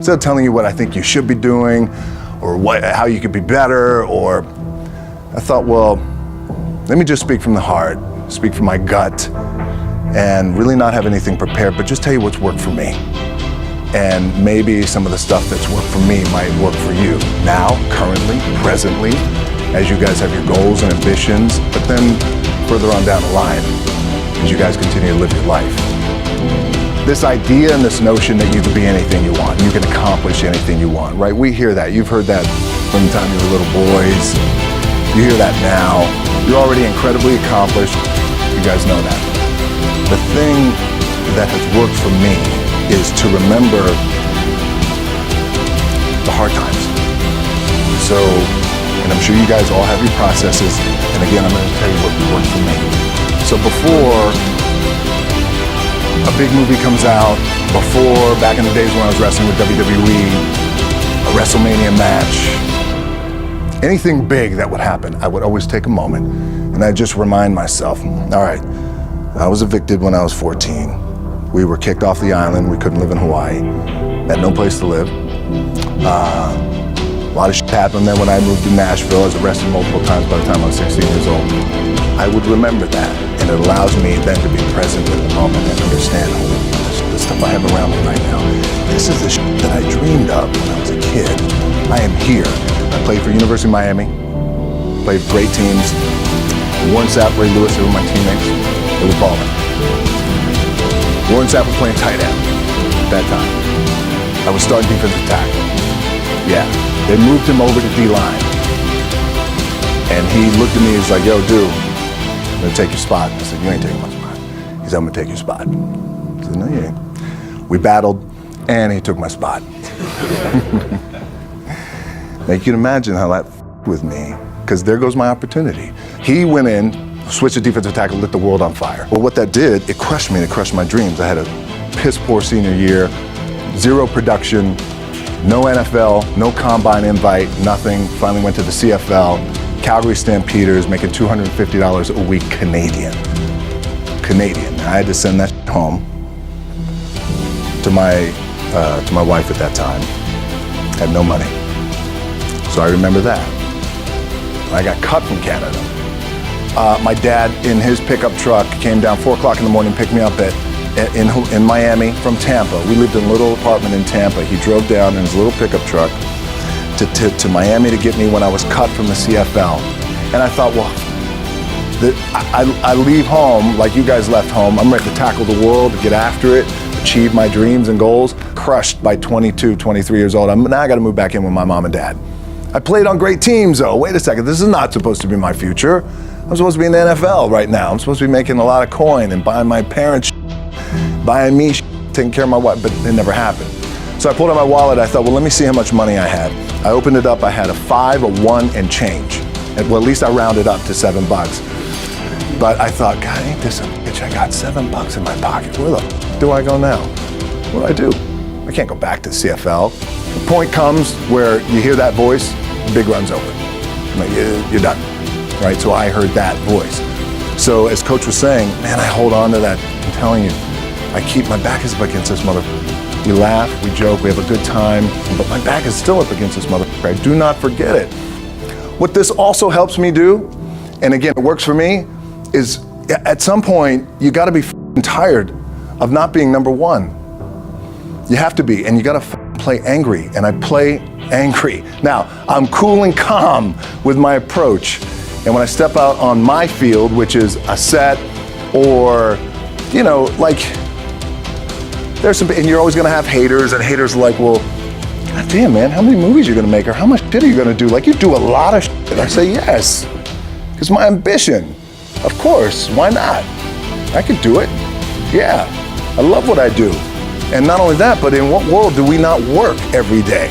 Instead of telling you what I think you should be doing or how you could be better, or I thought, well, let me just speak from the heart, speak from my gut, and really not have anything prepared, but just tell you what's worked for me. And maybe some of the stuff that's worked for me might work for you now, currently, presently, as you guys have your goals and ambitions, but then further on down the line, as you guys continue to live your life. This idea and this notion that you can be anything you want, you can accomplish anything you want, right? We hear that. You've heard that from the time you were little boys. You hear that now. You're already incredibly accomplished. You guys know that. The thing that has worked for me is to remember the hard times. So, and I'm sure you guys all have your processes, and again, I'm going to tell you what worked for me. So before a big movie comes out, before, back in the days when I was wrestling with WWE, a WrestleMania match, anything big that would happen, I would always take a moment and I'd just remind myself, all right, I was evicted when I was 14. We were kicked off the island. We couldn't live in Hawaii. Had no place to live. A lot of shit happened then when I moved to Nashville. I was arrested multiple times by the time I was 16 years old. I would remember that, and it allows me then to be present in the moment and understand the stuff I have around me right now. This is the shit that I dreamed of when I was a kid. I am here. I played for University of Miami, played great teams. Warren Sapp, Ray Lewis, they were my teammates. They were balling. Warren Sapp was playing tight end at that time. I was starting defensive tackle. Yeah, they moved him over to D-line. And he looked at me, he's like, yo, dude, I'm gonna take your spot. I said, you ain't taking my spot. He said, I'm gonna take your spot. I said, no, you ain't. We battled, and he took my spot. Now you can imagine how that with me, because there goes my opportunity. He went in, switched to defensive tackle, lit the world on fire. Well, what that did, it crushed me and it crushed my dreams. I had a piss poor senior year, zero production, no NFL, no combine invite, nothing. Finally went to the CFL. Calgary Stampeders, making $250 a week Canadian. I had to send that home to my wife at that time. Had no money. So I remember that. I got cut from Canada. My dad, in his pickup truck, came down 4 o'clock in the morning, picked me up in Miami from Tampa. We lived in a little apartment in Tampa. He drove down in his little pickup truck to Miami to get me when I was cut from the CFL. And I thought, well, I leave home like you guys left home. I'm ready to tackle the world, to get after it, achieve my dreams and goals. Crushed by 22, 23 years old. Now I got to move back in with my mom and dad. I played on great teams, though. Wait a second, this is not supposed to be my future. I'm supposed to be in the NFL right now. I'm supposed to be making a lot of coin and buying my parents, buying me, taking care of my wife, but it never happened. So I pulled out my wallet. I thought, well, let me see how much money I had. I opened it up. I had a 5, a 1, and change. Well, at least I rounded up to $7. But I thought, God, ain't this a bitch? I got $7 in my pocket. Where the f do I go now? What do I do? I can't go back to CFL. The point comes where you hear that voice, the big run's over. I'm like, you're done, right? So I heard that voice. So as Coach was saying, man, I hold on to that. I'm telling you, my back is up against this mother. We laugh, we joke, we have a good time, but my back is still up against this mother. I do not forget it. What this also helps me do, and again, it works for me, is at some point, you gotta be tired of not being number one. You have to be, and you gotta play angry, and I play angry. Now, I'm cool and calm with my approach, and when I step out on my field, which is a set, or, you know, like, there's some, and you're always gonna have haters, and haters are like, well, God damn, man, how many movies are you gonna make, or how much shit are you gonna do? Like, you do a lot of shit. And I say, yes, it's my ambition. Of course, why not? I could do it. Yeah, I love what I do. And not only that, but in what world do we not work every day?